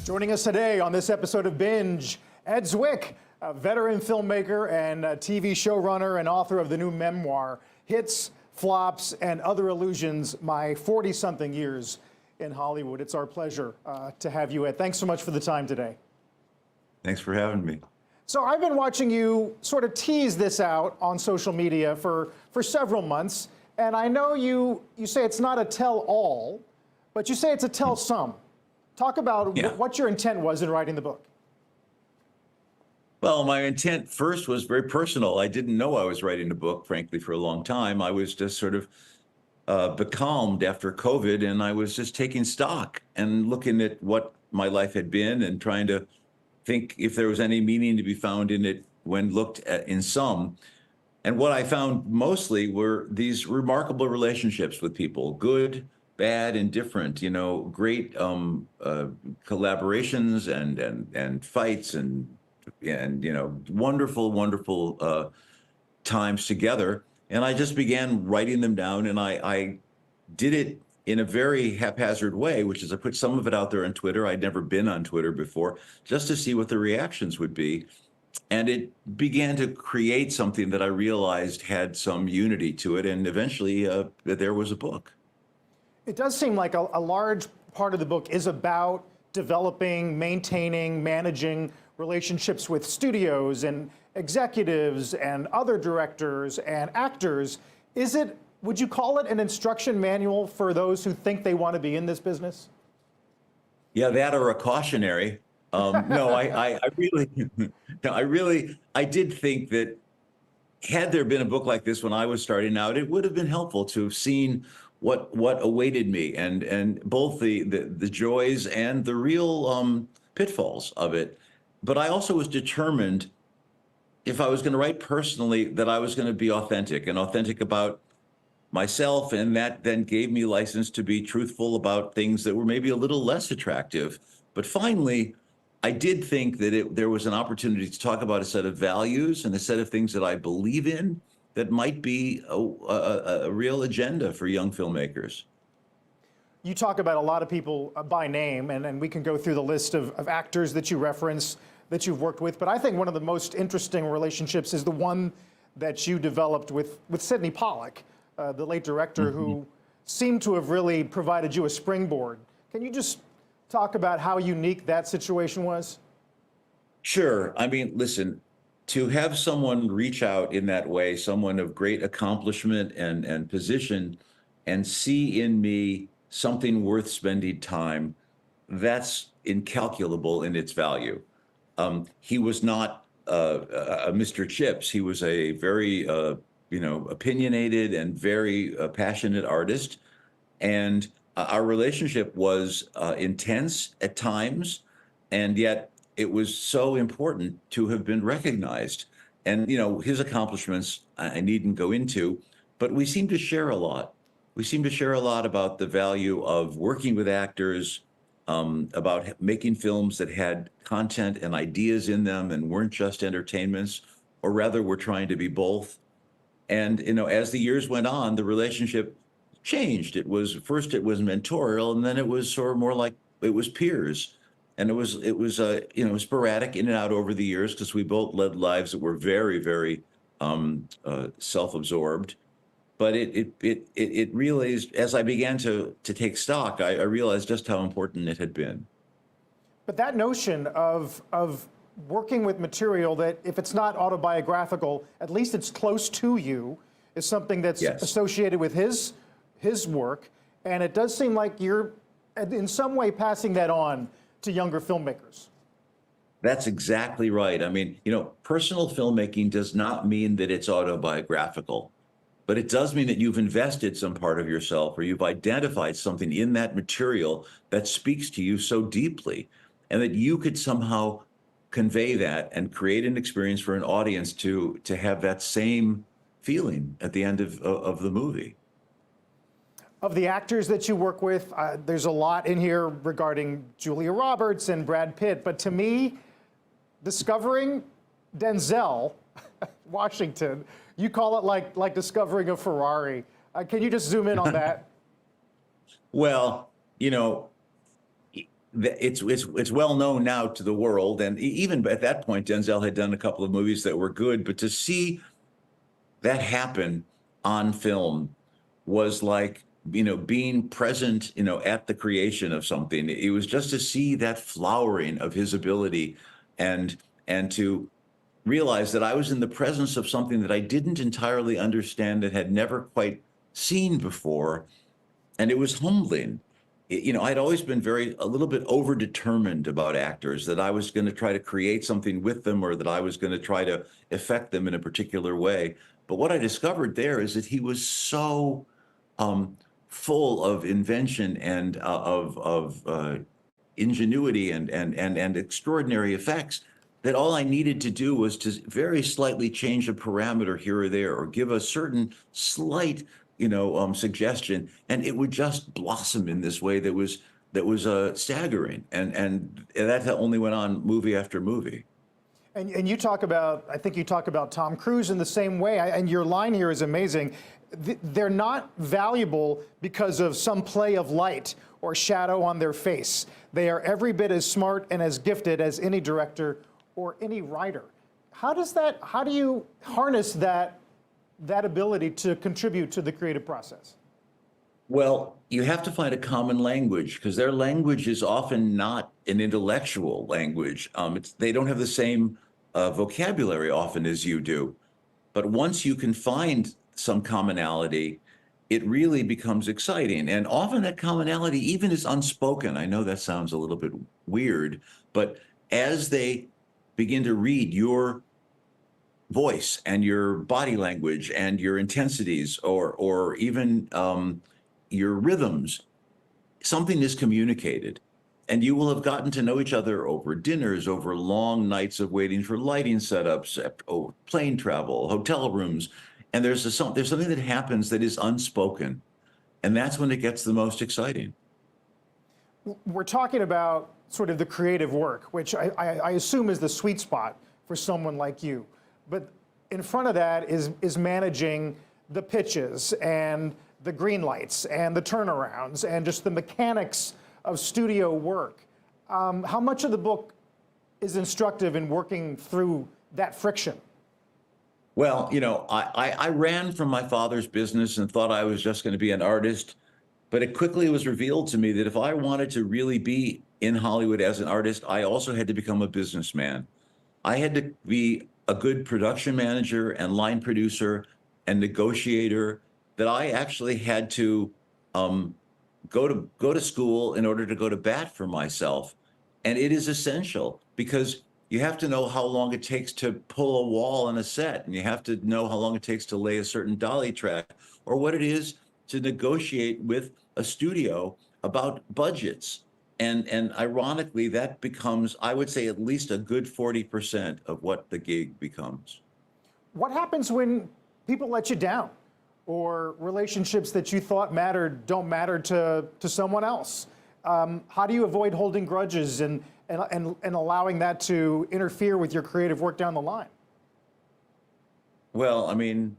Joining us today on this episode of Binge, Ed Zwick, a veteran filmmaker and a TV showrunner and author of the new memoir, Hits, Flops, and Other Illusions, My 40-Something Years in Hollywood. It's our pleasure to have you, Ed. Thanks so much for the time today. Thanks for having me. So I've been watching you sort of tease this out on social media for several months, and I know you say it's not a tell-all, but you say it's a tell-some. Talk about what your intent was in writing the book. Well, my intent first was very personal. I didn't know I was writing a book, frankly, for a long time. I was just sort of becalmed after COVID, and I was just taking stock and looking at what my life had been and trying to think if there was any meaning to be found in it when looked at in some. And what I found mostly were these remarkable relationships with people, good, bad, and different, great collaborations and fights and wonderful times together. And I just began writing them down, and I did it in a very haphazard way, which is I put some of it out there on Twitter. I'd never been on Twitter before, just to see what the reactions would be. And it began to create something that I realized had some unity to it. And eventually there was a book. It does seem like a large part of the book is about developing, maintaining, managing relationships with studios and executives and other directors and actors. Would you call it an instruction manual for those who think they want to be in this business? Yeah, that or a cautionary. No, I did think that had there been a book like this when I was starting out, it would have been helpful to have seen what awaited me and both the joys and the real pitfalls of it. But I also was determined, if I was going to write personally, that I was going to be authentic about myself, and that then gave me license to be truthful about things that were maybe a little less attractive. But finally, I did think that there was an opportunity to talk about a set of values and a set of things that I believe in that might be a real agenda for young filmmakers. You talk about a lot of people by name, and we can go through the list of actors that you reference, that you've worked with. But I think one of the most interesting relationships is the one that you developed with Sydney Pollack, the late director, who seemed to have really provided you a springboard. Can you just talk about how unique that situation was? Sure. I mean, listen, to have someone reach out in that way, someone of great accomplishment and position, and see in me something worth spending time, that's incalculable in its value. He was not a Mr. Chips. He was a very, opinionated and very passionate artist. And our relationship was intense at times, and yet it was so important to have been recognized. And, his accomplishments, I needn't go into, but we seem to share a lot. We seem to share a lot about the value of working with actors, about making films that had content and ideas in them and weren't just entertainments, or rather were trying to be both. And, as the years went on, the relationship changed. First it was mentorial, and then it was sort of more like it was peers. And it was sporadic in and out over the years, because we both led lives that were very, very self-absorbed. But it realized, as I began to take stock, I realized just how important it had been. But that notion of working with material that, if it's not autobiographical, at least it's close to you, is something that's associated with his work. And it does seem like you're in some way passing that on to younger filmmakers. That's exactly right. I mean, personal filmmaking does not mean that it's autobiographical, but it does mean that you've invested some part of yourself, or you've identified something in that material that speaks to you so deeply, and that you could somehow convey that and create an experience for an audience to have that same feeling at the end of the movie. Of the actors that you work with, there's a lot in here regarding Julia Roberts and Brad Pitt, but to me, discovering Denzel Washington, you call it like discovering a Ferrari. Can you just zoom in on that? Well, it's well known now to the world, and even at that point, Denzel had done a couple of movies that were good. But to see that happen on film was like, being present, at the creation of something. It was just to see that flowering of his ability, and to realize that I was in the presence of something that I didn't entirely understand and had never quite seen before. And it was humbling. I'd always been a little bit over-determined about actors, that I was going to try to create something with them, or that I was going to try to affect them in a particular way. But what I discovered there is that he was so full of invention and of ingenuity and extraordinary effects, that all I needed to do was to very slightly change a parameter here or there, or give a certain slight suggestion, and it would just blossom in this way that was staggering, and that only went on movie after movie. And you talk about, I think you talk about Tom Cruise in the same way, and your line here is amazing. They're not valuable because of some play of light or shadow on their face. They are every bit as smart and as gifted as any director or any writer. How do you harness that ability to contribute to the creative process? Well, you have to find a common language, because their language is often not an intellectual language. They don't have the same vocabulary often as you do. But once you can find some commonality, it really becomes exciting. And often that commonality even is unspoken. I know that sounds a little bit weird, but as they begin to read your voice and your body language and your intensities, or even your rhythms, something is communicated. And you will have gotten to know each other over dinners, over long nights of waiting for lighting setups, plane travel, hotel rooms. And there's something that happens that is unspoken. And that's when it gets the most exciting. We're talking about sort of the creative work, which I assume is the sweet spot for someone like you. But in front of that is managing the pitches and the green lights and the turnarounds and just the mechanics of studio work. How much of the book is instructive in working through that friction? Well, I ran from my father's business and thought I was just going to be an artist. But it quickly was revealed to me that if I wanted to really be in Hollywood as an artist, I also had to become a businessman. I had to be a good production manager and line producer and negotiator, that I actually had to go to school in order to go to bat for myself. And it is essential, because you have to know how long it takes to pull a wall on a set, and you have to know how long it takes to lay a certain dolly track, or what it is to negotiate with a studio about budgets. And ironically, that becomes, I would say, at least a good 40% of what the gig becomes. What happens when people let you down, or relationships that you thought mattered don't matter to someone else? How do you avoid holding grudges and allowing that to interfere with your creative work down the line? Well, I mean,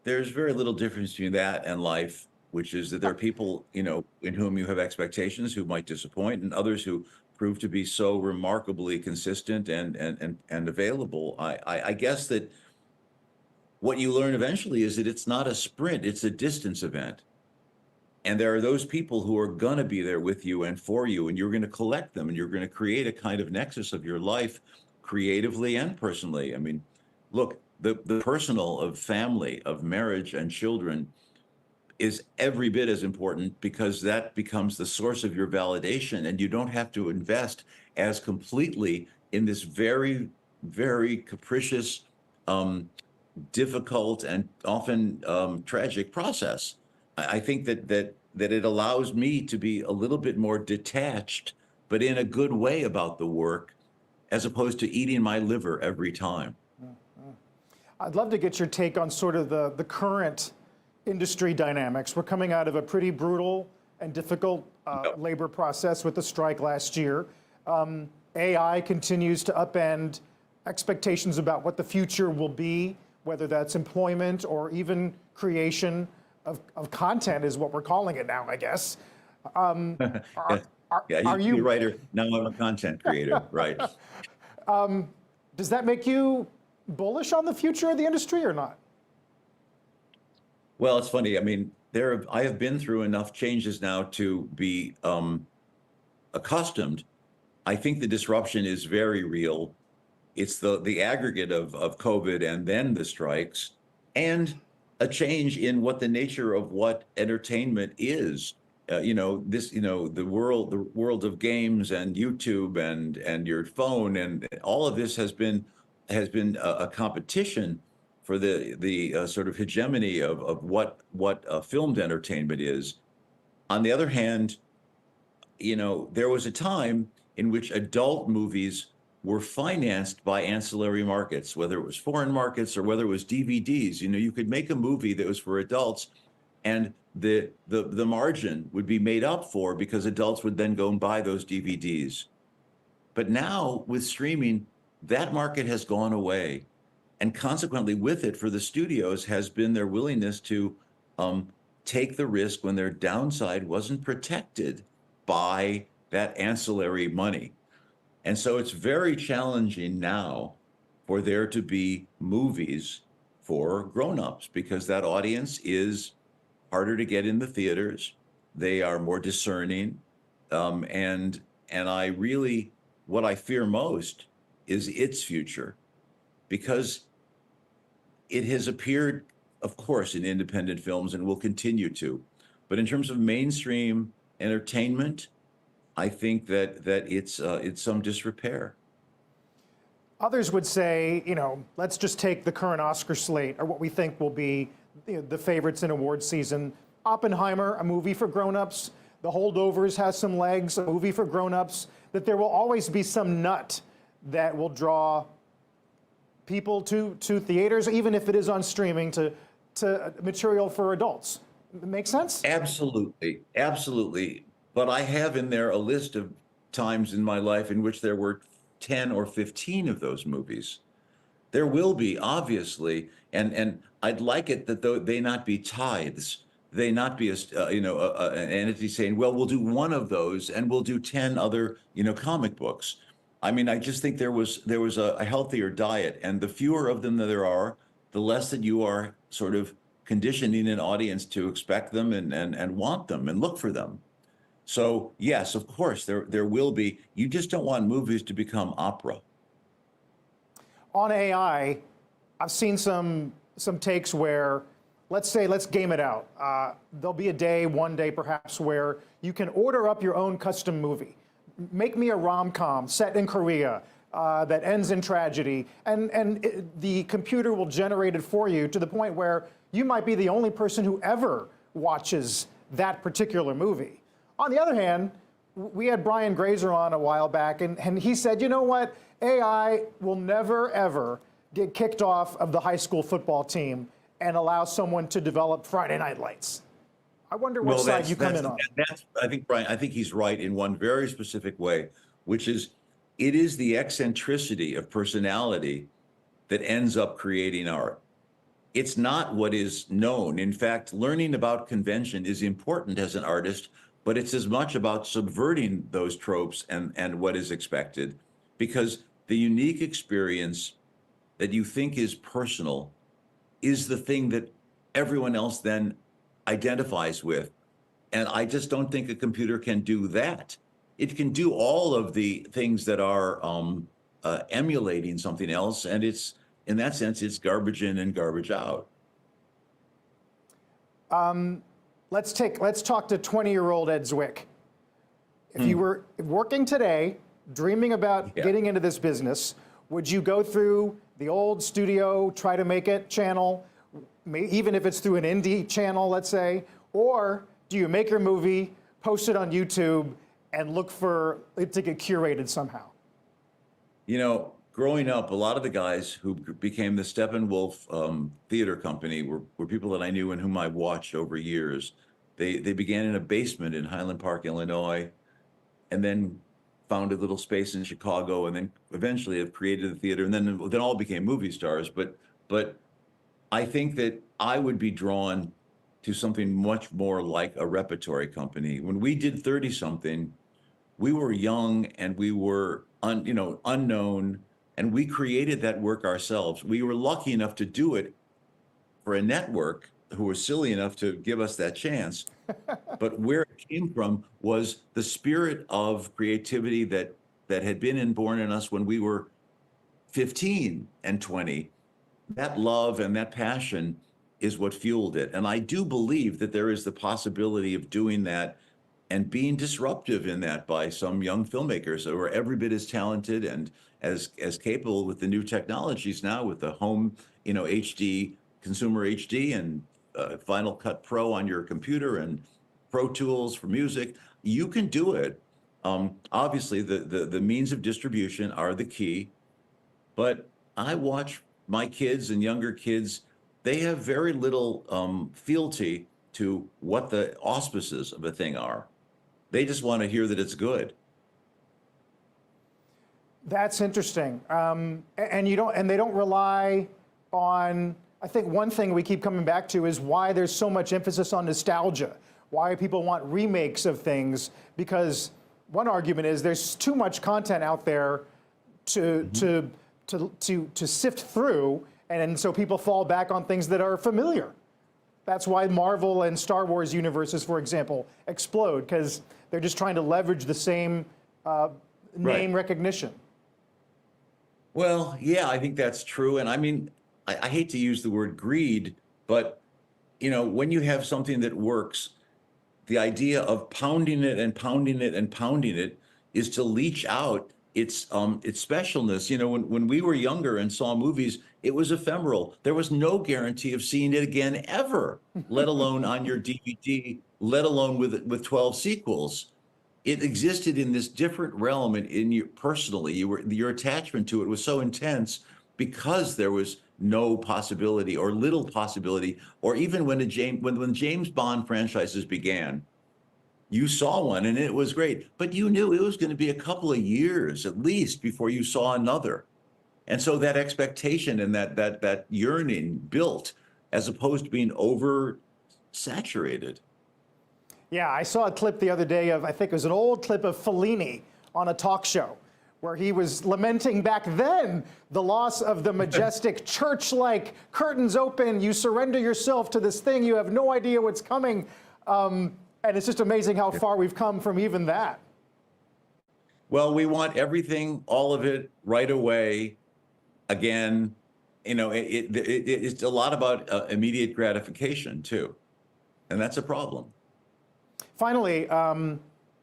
there's very little difference between that and life, which is that there are people, in whom you have expectations who might disappoint, and others who prove to be so remarkably consistent and available. I guess that what you learn eventually is that it's not a sprint, it's a distance event. And there are those people who are going to be there with you and for you, and you're going to collect them, and you're going to create a kind of nexus of your life, creatively and personally. I mean, look, the personal of family, of marriage and children, is every bit as important, because that becomes the source of your validation, and you don't have to invest as completely in this very, very capricious, difficult, and often tragic process. I think that it allows me to be a little bit more detached, but in a good way, about the work, as opposed to eating my liver every time. I'd love to get your take on sort of the current industry dynamics. We're coming out of a pretty brutal and difficult labor process with the strike last year. AI continues to upend expectations about what the future will be, whether that's employment or even creation of content is what we're calling it now, I guess. Yeah, he are used to be a you, writer. Now I'm a content creator, right? does that make you bullish on the future of the industry or not? Well, it's funny. I mean, I have been through enough changes now to be accustomed. I think the disruption is very real. It's the aggregate of COVID and then the strikes and a change in what the nature of what entertainment is. The world of games and YouTube and your phone and all of this has been a competition for the sort of hegemony of what filmed entertainment is. On the other hand, there was a time in which adult movies were financed by ancillary markets, whether it was foreign markets or whether it was DVDs. You could make a movie that was for adults, and the margin would be made up for because adults would then go and buy those DVDs. But now with streaming, that market has gone away. And consequently, with it, for the studios, has been their willingness to take the risk when their downside wasn't protected by that ancillary money. And so it's very challenging now for there to be movies for grown-ups because that audience is harder to get in the theaters. They are more discerning. And I really, what I fear most is its future, because it has appeared, of course, in independent films and will continue to. But in terms of mainstream entertainment, I think that it's some disrepair. Others would say, let's just take the current Oscar slate or what we think will be the favorites in award season. Oppenheimer, a movie for grown-ups. The Holdovers has some legs, a movie for grown-ups. That there will always be some nut that will draw people to theaters, even if it is on streaming, to material for adults. Make sense? Absolutely, absolutely. But I have in there a list of times in my life in which there were 10 or 15 of those movies. There will be, obviously, and I'd like it that they not be tithes. They not be an entity saying, well, we'll do one of those and we'll do 10 other comic books. I mean, I just think there was a healthier diet, and the fewer of them that there are, the less that you are sort of conditioning an audience to expect them and want them and look for them. So yes, of course, there will be. You just don't want movies to become opera. On AI, I've seen some takes where, let's game it out. There'll be one day perhaps, where you can order up your own custom movie. Make me a rom-com set in Korea that ends in tragedy, and the computer will generate it for you to the point where you might be the only person who ever watches that particular movie. On the other hand, we had Brian Grazer on a while back, and he said, you know what? AI will never, ever get kicked off of the high school football team and allow someone to develop Friday Night Lights. I wonder what side you come in on. I think, Brian, I think he's right in one very specific way, which is it is the eccentricity of personality that ends up creating art. It's not what is known. In fact, learning about convention is important as an artist, but it's as much about subverting those tropes and what is expected, because the unique experience that you think is personal is the thing that everyone else then identifies with. And I just don't think a computer can do that. It can do all of the things that are emulating something else, and it's, in that sense, it's garbage in and garbage out. Let's talk to 20-year-old Ed Zwick. If you were working today, dreaming about getting into this business, would you go through the old studio, try to make it channel, even if it's through an indie channel, let's say, or do you make your movie, post it on YouTube, and look for it to get curated somehow? Growing up, a lot of the guys who became the Steppenwolf theater company were people that I knew and whom I watched over years. They began in a basement in Highland Park, Illinois, and then found a little space in Chicago, and then eventually have created a theater, and then all became movie stars. But I think that I would be drawn to something much more like a repertory company. When we did 30-something, we were young and we were unknown, and we created that work ourselves. We were lucky enough to do it for a network who were silly enough to give us that chance. But where it came from was the spirit of creativity that had been inborn in us when we were 15 and 20. That love and that passion is what fueled it. And I do believe that there is the possibility of doing that and being disruptive in that by some young filmmakers who are every bit as talented and as capable with the new technologies now, with the home, HD, consumer HD, and Final Cut Pro on your computer, and Pro Tools for music. You can do it. Obviously, the means of distribution are the key, but I watch my kids and younger kids, they have very little fealty to what the auspices of a thing are. They just want to hear that it's good. That's interesting. And they don't rely on, I think one thing we keep coming back to is why there's so much emphasis on nostalgia. Why people want remakes of things, because one argument is there's too much content out there to sift through, and so people fall back on things that are familiar. That's why Marvel and Star Wars universes, for example, explode, because they're just trying to leverage the same name recognition. Well, yeah, I think that's true. And I mean, I hate to use the word greed, but when you have something that works, the idea of pounding it and pounding it and pounding it is to leach out its specialness. When we were younger and saw movies, it was ephemeral. There was no guarantee of seeing it again ever, let alone on your DVD, let alone with 12 sequels. It existed in this different realm, and in you personally, your attachment to it was so intense because there was no possibility or little possibility, or even when James Bond franchises began, you saw one and it was great, but you knew it was going to be a couple of years at least before you saw another. And so that expectation and that yearning built, as opposed to being oversaturated. Yeah, I saw a clip the other day of, I think it was an old clip of Fellini on a talk show, where he was lamenting back then the loss of the majestic church-like curtains open, you surrender yourself to this thing, you have no idea what's coming. And it's just amazing how far we've come from even that. Well, we want everything, all of it, right away. Again, it's a lot about immediate gratification too. And that's a problem. Finally,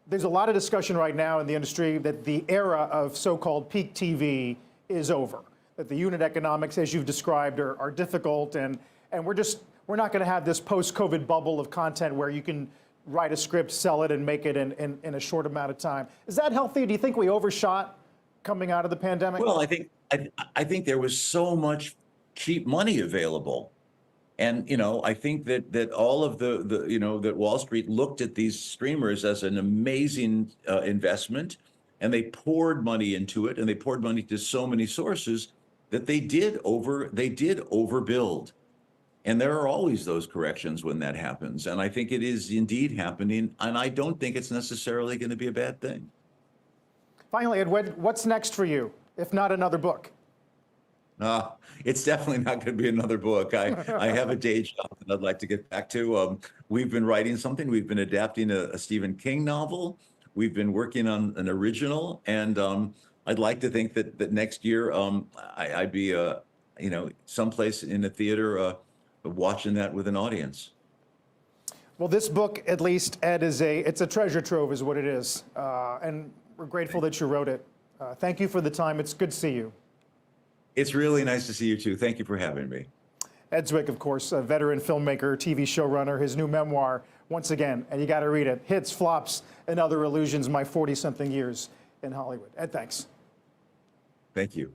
there's a lot of discussion right now in the industry that the era of so-called peak TV is over, that the unit economics, as you've described, are difficult, and we're not going to have this post-COVID bubble of content where you can write a script, sell it, and make it in a short amount of time. Is that healthy? Do you think we overshot coming out of the pandemic? Well, I think there was so much cheap money available. And, I think that all of that Wall Street looked at these streamers as an amazing investment, and they poured money into it, and they poured money to so many sources that they did overbuild. And there are always those corrections when that happens. And I think it is indeed happening. And I don't think it's necessarily going to be a bad thing. Finally, Ed, what's next for you, if not another book? It's definitely not going to be another book. I have a day job that I'd like to get back to. We've been writing something. We've been adapting a Stephen King novel. We've been working on an original. And I'd like to think that next year I'd be, someplace in a theater watching that with an audience. Well, this book, at least, Ed, it's a treasure trove is what it is. And we're grateful that you wrote it. Thank you for the time. It's good to see you. It's really nice to see you too. Thank you for having me. Ed Zwick, of course, a veteran filmmaker, TV showrunner, his new memoir, once again, and you got to read it, Hits, Flops, and Other Illusions, My 40-something Years in Hollywood. Ed, thanks. Thank you.